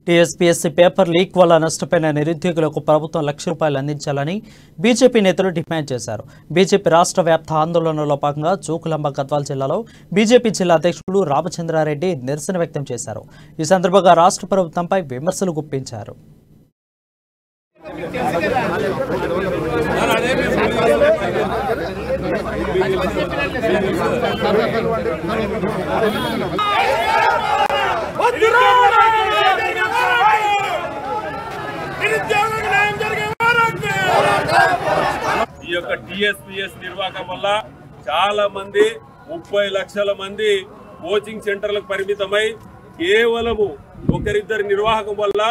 TSPSC paper leak వల్ల నష్టపోయిన నిరుద్యోగులకు ప్రభుత్వం ₹1,00,000 అందించాలని బీజేపీ నేతలు డిమాండ్ చేశారు. బీజేపీ రాష్ట్ర వ్యాప్త ఆందోళనలో భాగంగా జోగులాంబ గద్వాల్ జిల్లాలో బీజేపీ జిల్లా అధ్యక్షుడు రామచంద్రారెడ్డి నిరసన వ్యక్తం చేశారు. ఈ సందర్భంగా రాష్ట్ర ప్రభుత్వంపై విమర్శలు గుప్పించారు. ఈ యొక్క టీఎస్పీఎస్ నిర్వాహకం వల్ల చాలా మంది 30 లక్షల మంది కోచింగ్ సెంటర్లకు పరిమితమై కేవలము ఒకరిద్దరి నిర్వాహకం వల్ల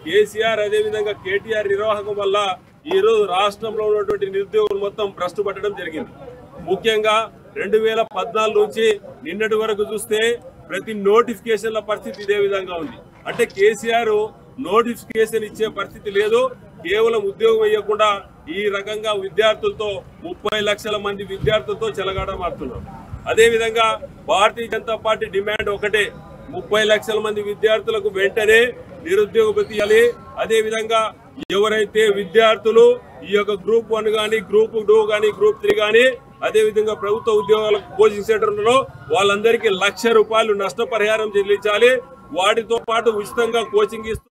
కేసీఆర్ అదేవిధంగా కేటీఆర్ నిర్వాహకం వల్ల ఈ రోజు రాష్ట్రంలో ఉన్నటువంటి నిరుద్యోగులు మొత్తం భ్రష్టు పట్టడం జరిగింది. ముఖ్యంగా 2014 నుంచి నిన్నటి వరకు చూస్తే ప్రతి నోటిఫికేషన్ల పరిస్థితి ఇదే విధంగా ఉంది. అంటే కేసీఆర్ నోటిఫికేషన్ ఇచ్చే పరిస్థితి లేదు, కేవలం ఉద్యోగం ఇవ్వకుండా ఈ రకంగా విద్యార్థులతో 30 లక్షల మంది విద్యార్థులతో చెలగాటమాడుతున్నారు. అదేవిధంగా భారతీయ జనతా పార్టీ డిమాండ్ ఒకటే, 30 లక్షల మంది విద్యార్థులకు వెంటనే నిరుద్యోగ భృతి ఇవ్వాలి. అదేవిధంగా ఎవరైతే విద్యార్థులు ఈ యొక్క గ్రూప్ 1 కానీ గ్రూప్ 2 కానీ గ్రూప్ 3 కానీ అదేవిధంగా ప్రభుత్వ ఉద్యోగాలకు కోచింగ్ సెంటర్లలో వాళ్ళందరికీ ₹1,00,000 నష్టపరిహారం చెల్లించాలి. వాటితో పాటు ఉచితంగా కోచింగ్ ఇస్తూ